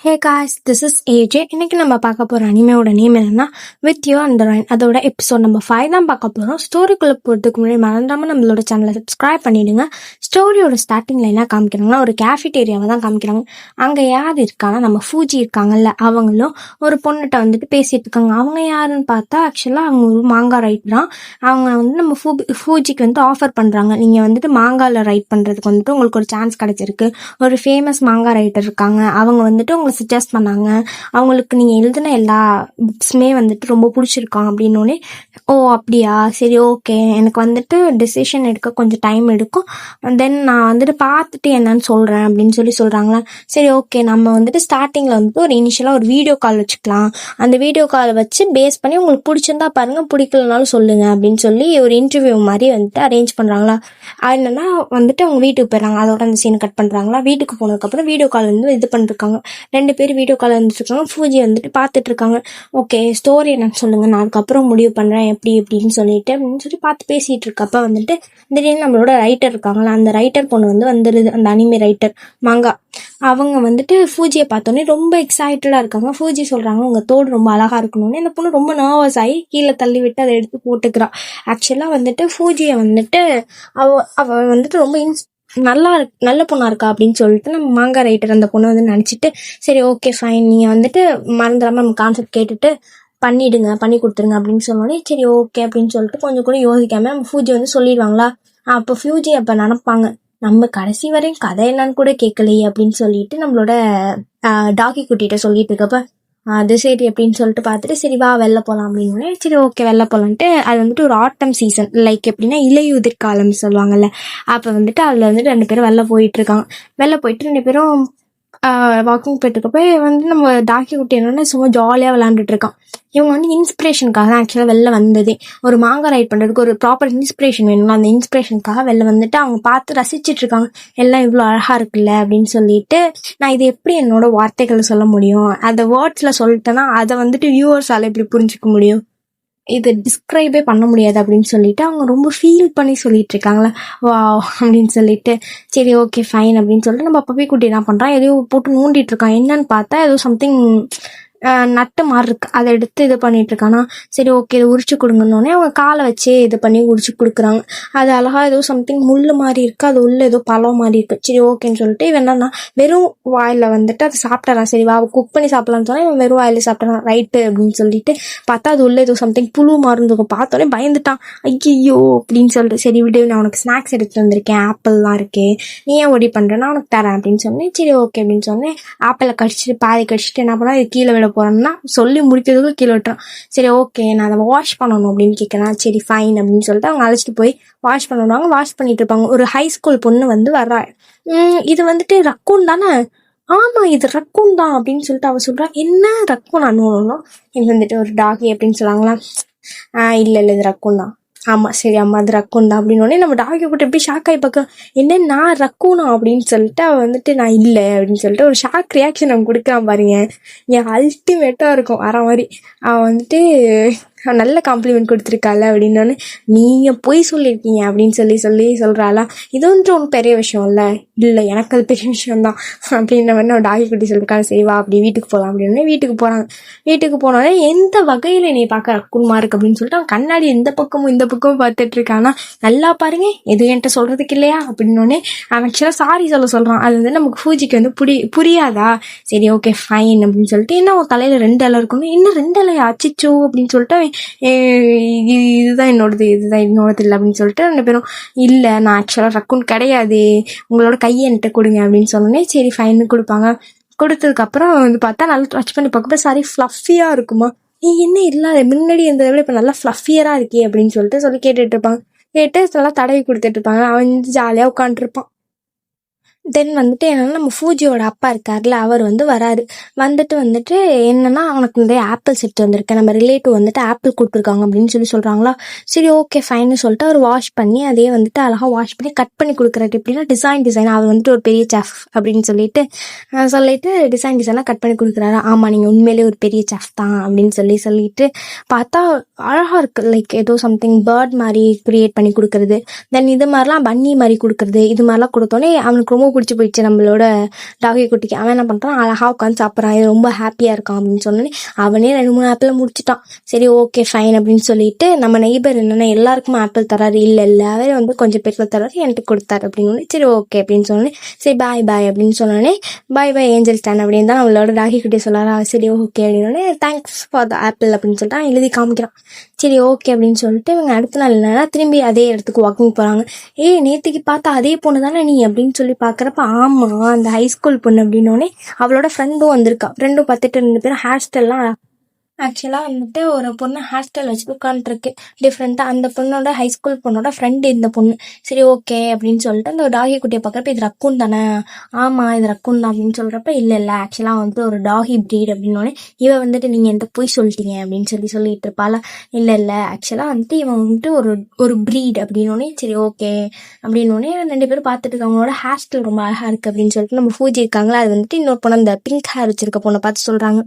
Hey guys, this is AJ. இன்னைக்கு நம்ம பார்க்க போகிற அனிமையோட நேம் என்னன்னா வித் யூ அண்ட் ரைன். அதோட எபிசோட் நம்பர் 5 தான் பார்க்க போகிறோம். ஸ்டோரிக்குள்ளே போகிறதுக்கு முன்னாடி மறந்துடாமல் நம்மளோட சேனலை சப்ஸ்கிரைப் பண்ணிவிடுங்க. ஸ்டோரியோட ஸ்டார்டிங்கில் என்ன காமிக்கிறாங்கன்னா ஒரு கேஃபிடேரியாவை தான் காமிக்கிறாங்க. அங்கே யார் இருக்காங்கன்னா நம்ம ஃபூஜி இருக்காங்கல்ல, அவங்களும் ஒரு பொண்ணுகிட்ட வந்துட்டு பேசிகிட்டு இருக்காங்க. அவங்க யாருன்னு பார்த்தா ஆக்சுவலாக அவங்க ஒரு மாங்காய் ரைட் தான். அவங்க வந்து நம்ம ஃபூஜிக்கு வந்து ஆஃபர் பண்ணுறாங்க. நீங்கள் வந்துட்டு மாங்காயில் ரைட் பண்ணுறதுக்கு வந்துட்டு உங்களுக்கு ஒரு சான்ஸ் கிடச்சிருக்கு. ஒரு ஃபேமஸ் மாங்காய் ரைட்டர் இருக்காங்க, அவங்க வந்துட்டு உங்களுக்கு சஜஸ்ட் பண்ணாங்க. அவங்களுக்கு நீங்கள் எழுதின எல்லா புக்ஸுமே வந்துட்டு ரொம்ப பிடிச்சிருக்காங்க அப்படின்னோடனே, ஓ அப்படியா, சரி ஓகே, எனக்கு வந்துட்டு டெசிஷன் எடுக்க கொஞ்சம் டைம் எடுக்கும், தென் நான் வந்துட்டு பார்த்துட்டு என்னன்னு சொல்கிறேன் அப்படின்னு சொல்கிறாங்களா. சரி ஓகே, நம்ம வந்துட்டு ஸ்டார்டிங்கில் வந்துட்டு ஒரு இனிஷியலாக ஒரு வீடியோ கால் வச்சுக்கலாம். அந்த வீடியோ காலை வச்சு பேஸ் பண்ணி உங்களுக்கு பிடிச்சிருந்தா பாருங்கள், பிடிக்கலனாலும் சொல்லுங்கள் அப்படின்னு சொல்லி ஒரு இன்டர்வியூ மாதிரி வந்துட்டு அரேஞ்ச் பண்ணுறாங்களா. என்னன்னா வந்துட்டு அவங்க வீட்டுக்கு போயிடறாங்க. அதோட அந்த சீனை கட் பண்ணுறாங்களா. வீட்டுக்கு போனதுக்கப்புறம் வீடியோ கால் வந்து இது பண்ணிருக்காங்க. 2 பேர் வீடியோ கால் வந்துட்டு இருக்காங்க. ஃபூஜி வந்துட்டு பார்த்துட்டு இருக்காங்க. ஓகே, ஸ்டோரி என்னன்னு சொல்லுங்க, நான் அதுக்கப்புறம் முடிவு பண்ணுறேன் எப்படி அப்படின்னு சொல்லி பார்த்து பேசிகிட்டு இருக்கப்ப வந்துட்டு திடீர்னு நம்மளோட ரைட்டர் இருக்காங்களா, அந்த ரைட்டர் பொண்ணு வந்துடுது. அந்த அனிமே ரைட்டர் மாங்கா, அவங்க வந்துட்டு ஃபூஜியை பார்த்தோன்னே ரொம்ப எக்ஸைட்டடாக இருக்காங்க. ஃபூஜி சொல்கிறாங்க உங்கள் தோடு ரொம்ப அழகாக இருக்கணும்னு. அந்த பொண்ணு ரொம்ப நர்வஸ் ஆகி கீழே தள்ளி விட்டு அதை எடுத்து போட்டுக்கிறா. ஆக்சுவலாக வந்துட்டு ஃபூஜியை வந்துட்டு அவ வந்துட்டு ரொம்ப நல்ல பொண்ணா இருக்கா அப்படின்னு சொல்லிட்டு நம்ம மாங்கா ரைட்டர் அந்த பொண்ணை வந்து நினச்சிட்டு, சரி ஓகே ஃபைன், நீங்கள் வந்துட்டு மறந்துடாமல் நம்ம கான்செப்ட் கேட்டுட்டு பண்ணி கொடுத்துருங்க அப்படின்னு சொன்னோடனே சரி ஓகே அப்படின்னு சொல்லிட்டு கொஞ்சம் கூட யோசிக்காம நம்ம ஃபூஜி வந்து சொல்லிடுவாங்களா. அப்போ ஃபியூஜி அப்போ நினப்பாங்க, நம்ம கடைசி வரையும் கதை என்னன்னு கூட கேட்கலையே அப்படின்னு சொல்லிட்டு நம்மளோட டாக்கி குட்டிகிட்ட சொல்லிட்டு இருக்கப்ப, அது சரி அப்படின்னு சொல்லிட்டு பார்த்துட்டு சரி வா வெளில போகலாம் அப்படின்னு. சரி ஓகே வெளில போகலான்ட்டு, அது வந்துட்டு ஒரு ஆட்டம் சீசன், லைக் எப்படின்னா இலையுதிர் காலம் சொல்லுவாங்கல்ல. அப்போ வந்துட்டு அதில் வந்துட்டு 2 பேரும் வெளில போயிட்டுருக்காங்க. வெளில போயிட்டு 2 பேரும் வாக்கிங் போயிட்டுருக்கப்ப வந்து நம்ம டாக்கி குட்டி என்னன்னா சும்மா ஜாலியாக விளாண்டுட்டு இருக்கான். இவங்க வந்து இன்ஸ்பிரேஷனுக்காக தான் ஆக்சுவலாக வெளில வந்ததே. ஒரு மாங்காய் ரைட் பண்ணுறதுக்கு ஒரு ப்ராப்பர் இன்ஸ்பிரேஷன் வேணும்ல, அந்த இன்ஸ்பிரேஷனுக்காக வெளில வந்துட்டு அவங்க பார்த்து ரசிச்சுட்டு இருக்காங்க. எல்லாம் இவ்வளோ அழகாக இருக்குல்ல அப்படின்னு சொல்லிட்டு, நான் இது எப்படி என்னோட வார்த்தைகளை சொல்ல முடியும், அந்த வேர்ட்ஸில் சொல்லிட்டேன்னா அதை வந்துட்டு வியூவர்ஸால் எப்படி புரிஞ்சிக்க முடியும், இதை டிஸ்கிரைபே பண்ண முடியாது அப்படின்னு சொல்லிட்டு அவங்க ரொம்ப ஃபீல் பண்ணி சொல்லிட்டு இருக்காங்களா. வா அப்படின்னு சொல்லிட்டு சரி ஓகே ஃபைன் அப்படின்னு சொல்லிட்டு நம்ம பப்பி குட்டி என்ன பண்ணுறான், எதையோ போட்டு நோண்டிட்டு இருக்கான். என்னன்னு பார்த்தா ஏதோ சம்திங் நட்டு மாதிரி இருக்கு, அதை எடுத்து இது பண்ணிட்டு இருக்கானா. சரி ஓகே இதை உரிச்சு கொடுங்கன்னொடனே அவங்க காலை வச்சே இது பண்ணி உரிச்சு கொடுக்குறாங்க. அது அழகா ஏதோ சம்திங் முள்ளு மாதிரி இருக்கு, அது உள்ள ஏதோ பழம் மாதிரி இருக்கு. சரி ஓகேன்னு சொல்லிட்டு இவன் என்னன்னா வெறும் வாயில வந்துட்டு அதை சாப்பிட்றான். சரி வா குக் பண்ணி சாப்பிடலான்னு சொன்னா இவன் வெறும் வாயில சாப்பிட்றான். ரைட்டு அப்படின்னு சொல்லிட்டு பார்த்தா அது உள்ள ஏதோ சம்திங் புழு மாதிரி இருக்கும். பார்த்தோன்னே பயந்துட்டான், ஐயோ அப்படின்னு சொல்லிட்டு சரி விடு, நான் உனக்கு ஸ்நாக்ஸ் எடுத்து வந்திருக்கேன், ஆப்பிள்லாம் இருக்கே, நீ ஏன் ஒடி பண்றேன்னா உனக்கு தரேன் அப்படின்னு சொன்னேன். சரி ஓகே அப்படின்னு சொன்னேன். ஆப்பிளை பாதி கடிச்சிட்டு என்ன பண்ணா இது கீழே விட போறேன்னா சொல்லி முடிக்கிறதுக்கு கீழே விட்டுறான். சரி ஓகே நான் அதை வாஷ் பண்ணணும் அப்படின்னு கேட்கறேன். சரி ஃபைன் அப்படின்னு சொல்லிட்டு அவங்க அழைச்சிட்டு போய் வாஷ் பண்ணுவாங்க. வாஷ் பண்ணிட்டு இருப்பாங்க. ஒரு ஹை ஸ்கூல் பொண்ணு வந்து வர்றா. இது வந்துட்டு ரக்கூன் தானே, ஆமா இது ரக்கூன் தான் அப்படின்னு சொல்லிட்டு அவ சொல்றா. என்ன ரக்கூன் அனுபவம், இது வந்துட்டு ஒரு டாகி அப்படின்னு சொல்லாங்களா. இல்லை இது ரக்கூன் தான். ஆமா சரி அம்மா அது ரக்கூன் தான் அப்படின்னோடனே நம்ம டாகி போட்டு எப்படி ஷாக் ஆகி பார்க்க, என்ன நான் ரக்கூனா அப்படின்னு சொல்லிட்டு அவன் வந்துட்டு நான் இல்லை அப்படின்னு சொல்லிட்டு ஒரு ஷாக் ரியாக்ஷன் அவன் கொடுக்கலாம் பாருங்க, என் அல்டிமேட்டா இருக்கும் வர மாதிரி. அவன் வந்துட்டு நல்ல காம்ப்ளிமெண்ட் கொடுத்துருக்காள் அப்படின்னோடனே நீங்க போய் சொல்லியிருக்கீங்க அப்படின்னு சொல்றாளா. இது வந்துட்டு ஒன்றும் பெரிய விஷயம் இல்லை எனக்கு அது பெரிய விஷயம்தான் அப்படின்ற மாதிரி நான் டாகி குட்டி சொல்லிருக்காங்க. செய்வா அப்படி வீட்டுக்கு போகலாம் அப்படின்னு வீட்டுக்கு போறாங்க. வீட்டுக்கு போனோடனே எந்த வகையில நீ பார்க்க ரக்குமா இருக்கு அப்படின்னு சொல்லிட்டு அவன் கண்ணாடி இந்த பக்கமும் பார்த்துட்டு இருக்கானா. நல்லா பாருங்க எதுவும் என்கிட்ட சொல்றதுக்கு இல்லையா அப்படின்னோடனே அவன் ஆக்சுவலா சாரி சொல்றான். அது வந்து நமக்கு ஃபூஜிக்கு வந்து புரியாதா. சரி ஓகே ஃபைன் அப்படின்னு சொல்லிட்டு, என்ன உன் தலையில 2 இலை இருக்கணும், இன்னும் 2 இலையா அச்சிச்சோ அப்படின்னு சொல்லிட்டு இதுதான் என்னோடது இல்லை அப்படின்னு சொல்லிட்டு 2 பேரும் இல்லை நான் ஆக்சுவலாக ரக்குன் கிடையாது, உங்களோட கையை என்கிட்ட கொடுங்க அப்படின்னு சொன்னோன்னே சரி ஃபைன்னு கொடுப்பாங்க. கொடுத்ததுக்கப்புறம் வந்து பார்த்தா நல்லா டச் பண்ணி பார்க்கப்ப சாரி ஃப்ளஃபியாக இருக்குமா. நீ என்ன இல்லாத முன்னாடி இருந்ததை விட இப்போ நல்லா ஃப்ளஃபியராக இருக்கே அப்படின்னு சொல்லி கேட்டுட்டு இருப்பாங்க. கேட்டு நல்லா தடவி கொடுத்துட்டு இருப்பாங்க. அவன் ஜாலியாக உட்காந்துருப்பான். தென் வந்துட்டு என்னன்னா நம்ம ஃபூஜியோட அப்பா இருக்கார்ல, அவர் வந்து வராரு. வந்துட்டு என்னன்னா அவனுக்கு நிறைய ஆப்பிள்ஸ் எடுத்து வந்திருக்கேன், நம்ம ரிலேட்டிவ் வந்துட்டு ஆப்பிள் கொடுத்துருக்காங்க அப்படின்னு சொல்றாங்களா. சரி ஓகே ஃபைன்னு சொல்லிட்டு அவர் வாஷ் பண்ணி அதே வந்துட்டு அழகாக வாஷ் பண்ணி கட் பண்ணி கொடுக்குறாரு. எப்படின்னா டிசைன் அவர் வந்துட்டு ஒரு பெரிய செஃப் அப்படின்னு சொல்லிட்டு டிசைனாக கட் பண்ணி கொடுக்குறாரு. ஆமாம் நீங்கள் உண்மையிலேயே ஒரு பெரிய செஃப் தான் அப்படின்னு சொல்லிட்டு பார்த்தா அழகாக இருக்குது. லைக் ஏதோ சம்திங் பேர்ட் மாதிரி க்ரியேட் பண்ணி கொடுக்குறது, தென் இது மாதிரிலாம் பன்னி மாதிரி கொடுக்குறது, இது மாதிரிலாம் கொடுத்தோன்னே அவனுக்கு ரொம்ப பிடிச்சி போயிடுச்சு நம்மளோட டாகி குட்டிக்கு. அவன் என்ன பண்ணுறான், அழகாக உட்காந்து சாப்பிட்றான். இது ரொம்ப ஹாப்பியாக இருக்கான் அப்படின்னு சொன்னோன்னே அவனே 2-3 ஆப்பிள் முடிச்சிட்டான். சரி ஓகே ஃபைன் அப்படின்னு சொல்லிட்டு நம்ம நெய்பர் என்னென்னா எல்லாருக்குமே ஆப்பிள் தராரு, இல்லை அவரே வந்து கொஞ்சம் பேருக்கு தராரு, என்கிட்ட கொடுத்தாரு அப்படின்னு. சரி ஓகே அப்படின்னு சொன்னோன்னே சரி பாய் அப்படின்னு சொன்னோன்னே பாய் ஏஞ்சல் ஸ்டான் அப்படின்னு தான் நம்மளோட டாகி குட்டி சொல்லாரா. சரி ஓகே அப்படின்னோடனே தேங்க்ஸ் ஃபார் த ஆப்பிள் அப்படின்னு சொல்லிட்டு அவன் எழுதி காமிக்கிறான். சரி ஓகே அப்படின்னு சொல்லிட்டு இவங்க அடுத்த நாள் என்னன்னா திரும்பி அதே இடத்துக்கு வாக்கிங் போகிறாங்க. நேற்றுக்கு பார்த்தா அதே பொண்ணு தானே நீ அப்படின்னு சொல்லி பார்க்குறப்ப ஆமாம் அந்த ஹைஸ்கூல் பொண்ணு அப்படின்னோடனே அவளோட ஃப்ரெண்டும் வந்திருக்கா. ஃப்ரெண்டும் பார்த்துட்டு 2 பேரும் ஹேர் ஸ்டைல்லாம் ஆக்சுவலாக வந்துட்டு ஒரு பொண்ணு ஹேர் ஸ்டைல் வச்சுட்டு உட்காந்துருக்கு டிஃப்ரெண்ட்டாக. அந்த பொண்ணோட ஹைஸ்கூல் பொண்ணோட ஃப்ரெண்டு இந்த பொண்ணு. சரி ஓகே அப்படின்னு சொல்லிட்டு அந்த டாகி குட்டியை பார்க்குறப்ப இது ரக்கூன் தானே, ஆமாம் இது ரக்கூன் தான் அப்படின்னு சொல்கிறப்ப இல்லை ஆக்சுவலாக வந்து ஒரு டாகி ப்ரீட் அப்படின்னோடனே இவன் வந்துட்டு நீங்கள் என்கிட்ட போய் சொல்லிட்டீங்க அப்படின்னு சொல்லிட்டு இருப்பாள். இல்லை ஆக்சுவலாக வந்துட்டு இவன் வந்துட்டு ஒரு ப்ரீட் அப்படின்னோடனே சரி ஓகே அப்படின்னோடனே 2 பேரும் பார்த்துட்டு இருக்காங்க. அவங்களோட ஹேர் ஸ்டைல் ரொம்ப அழகாக இருக்குது அப்படின்னு சொல்லிட்டு நம்ம பூஜை இருக்காங்களா, அது வந்துட்டு இன்னொரு பொண்ணு அந்த பிங்க் ஹேர் வச்சிருக்க பொண்ணை பார்த்து சொல்கிறாங்க.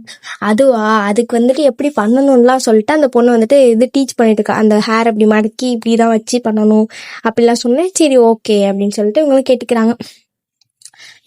அதுக்கு வந்துட்டு எப்படி பண்ணணும்லாம் சொல்லிட்டு அந்த பொண்ணு வந்துட்டு இது டீச் பண்ணிட்டு இருக்கா. அந்த ஹேர் அப்படி மடக்கி இப்படிதான் வச்சு பண்ணணும் அப்படிலாம் சொன்னேன். சரி ஓகே அப்படின்னு சொல்லிட்டு இவங்களும் கேட்டுக்கிறாங்க.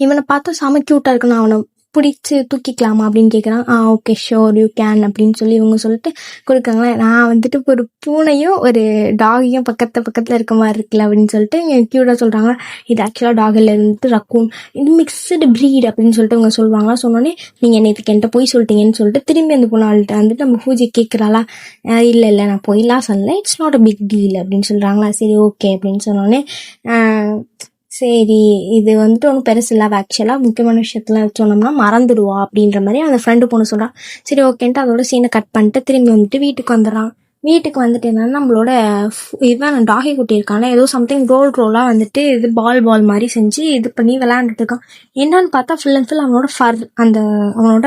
இவனை பார்த்தா செம கியூட்டா இருக்குன்னு அவனை பிடிச்சி தூக்கிக்கலாமா அப்படின்னு கேட்குறான். ஓகே ஷோர் யூ கேன் அப்படின்னு சொல்லி இவங்க சொல்லிட்டு கொடுக்குறாங்களே. நான் வந்துட்டு ஒரு பூனையும் ஒரு டாகையும் பக்கத்தில் இருக்க மாதிரி இருக்குல்ல அப்படின்னு சொல்லிட்டு இங்கே க்யூட்டாக சொல்கிறாங்க. இது ஆக்சுவலாக டாகில் இருந்துட்டு ரக்கூன், இது மிக்சடு ப்ரீட் அப்படின்னு சொல்லிட்டு இவங்க சொல்லுவாங்களா. சொன்னோன்னே நீங்கள் நேற்றுக்கு என்கிட்ட போய் சொல்லிட்டீங்கன்னு சொல்லிட்டு திரும்பி அந்த பொண்ணு ஆள்கிட்ட வந்துட்டு நம்ம பூஜை கேட்குறாளா. இல்லை நான் போயெல்லாம் சொல்லலை, it's not a big deal அப்படின்னு சொல்கிறாங்களா. சரி ஓகே அப்படின்னு சொன்னோன்னே சரி இது வந்துட்டு ஒன்றும் பெருசு இல்லை, ஆக்சுவலாக முக்கியமான விஷயத்துல சொன்னோம்னா மறந்துடுவா அப்படின்ற மாதிரி அந்த ஃப்ரெண்டு பொண்ணு சொல்கிறான். சரி ஓகேன்ட்டு அதோட சீனை கட் பண்ணிட்டு திரும்பி வந்துட்டு வீட்டுக்கு வந்துடுறான். வீட்டுக்கு வந்துட்டு என்னன்னா நம்மளோட இவன் டாகி குட்டி இருக்கான ஏதோ சம்திங் ரோலாக வந்துட்டு இது பால் மாதிரி செஞ்சு இது பண்ணி விளையாண்டுட்டு இருக்கான். என்னன்னு பார்த்தா ஃபுல் அண்ட் ஃபுல் அவனோட ஃபர், அந்த அவனோட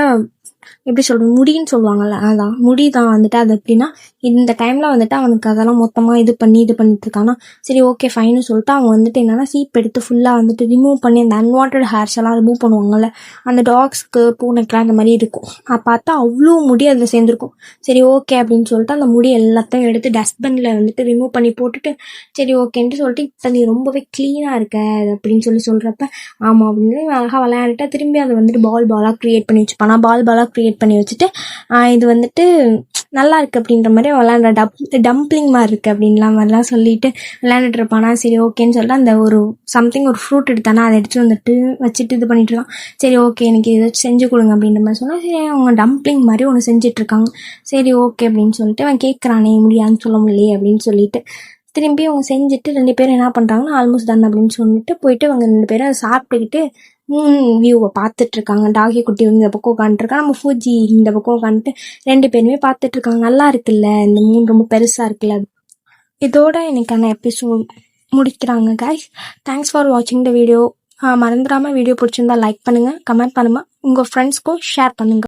எப்படி சொல்கிறது முடின்னு சொல்லுவாங்கல்ல, அதான் முடி தான் வந்துட்டு. அது எப்படின்னா இந்த டைமில் வந்துட்டு அவனுக்கு அதெல்லாம் மொத்தமாக இது பண்ணிட்டு இருக்கானா. சரி ஓகே ஃபைன்னு சொல்லிட்டு அவங்க வந்துட்டு என்னன்னா சீப் எடுத்து ஃபுல்லாக வந்துட்டு ரிமூவ் பண்ணி அந்த அன்வான்ட் ஹேர்ஸ் எல்லாம் ரிமூவ் பண்ணுவாங்கல்ல, அந்த டாக்ஸ்க்கு பூனைக்கெலாம் அந்த மாதிரி இருக்கும். பார்த்தா அவ்வளோ முடி அதில் சேர்ந்துருக்கும். சரி ஓகே அப்படின்னு சொல்லிட்டு அந்த முடி எல்லாத்தையும் எடுத்து டஸ்ட்பினில் வந்துட்டு ரிமூவ் பண்ணி போட்டுட்டு சரி ஓகேன்ட்டு சொல்லிட்டு இப்போ நீ ரொம்பவே க்ளீனாக இருக்க அப்படின்னு சொல்கிறப்ப ஆமாம் அப்படின்னு அழகாக விளையாண்டுட்டா திரும்பி அதை வந்துட்டு பாலாக க்ரியேட் பண்ணி வச்சுப்பானா. பாலாக க்ரியேட் பண்ணி வச்சுட்டு இது வந்துட்டு நல்லா இருக்குது அப்படின்ற மாதிரி விளையாண்ட டம்ப்ளிங் மாதிரி இருக்குது அப்படின்லாம் மாதிரிலாம் சொல்லிட்டு விளையாண்டுட்டு இருப்பானா. சரி ஓகேன்னு சொல்லிட்டு அந்த ஒரு சம்திங் ஒரு ஃப்ரூட் எடுத்தானா அதை எடுத்து வந்துட்டு வச்சுட்டு இது பண்ணிட்டு இருக்கான். சரி ஓகே எனக்கு இதை செஞ்சு கொடுங்க அப்படின்ற மாதிரி சொன்னால் சரி அவங்க டம்ப்ளிங் மாதிரி ஒன்று செஞ்சிட்ருக்காங்க. சரி ஓகே அப்படின்னு சொல்லிட்டு அவன் கேட்குறானே முடியான்னு சொல்ல முடியலையே அப்படின்னு சொல்லிட்டு திரும்பி அவங்க செஞ்சுட்டு 2 பேரும் என்ன பண்ணுறாங்கன்னா ஆல்மோஸ்ட் டன் அப்படின்னு சொல்லிட்டு போயிட்டு அவங்க 2 பேரும் அதை சாப்பிட்டுக்கிட்டு வியூவை பார்த்துட்டு இருக்காங்க. டாகி குட்டி இந்த பக்கம் உட்காந்துருக்கான், நம்ம பூஜி இந்த பக்கம் உட்காந்துட்டு 2 பேருமே பார்த்துட்டு இருக்காங்க. நல்லா இருக்குல்ல, இந்த 3 ரொம்ப பெருசாக இருக்குல்ல. இதோட எனக்கான எபிசோட் முடிக்கிறாங்க கைஸ். தேங்க்ஸ் ஃபார் வாட்சிங் த வீடியோ. மறந்துடாமல் வீடியோ பிடிச்சிருந்தா லைக் பண்ணுங்கள், கமெண்ட் பண்ணுங்கள், உங்கள் ஃப்ரெண்ட்ஸ்க்கும் ஷேர் பண்ணுங்கள்.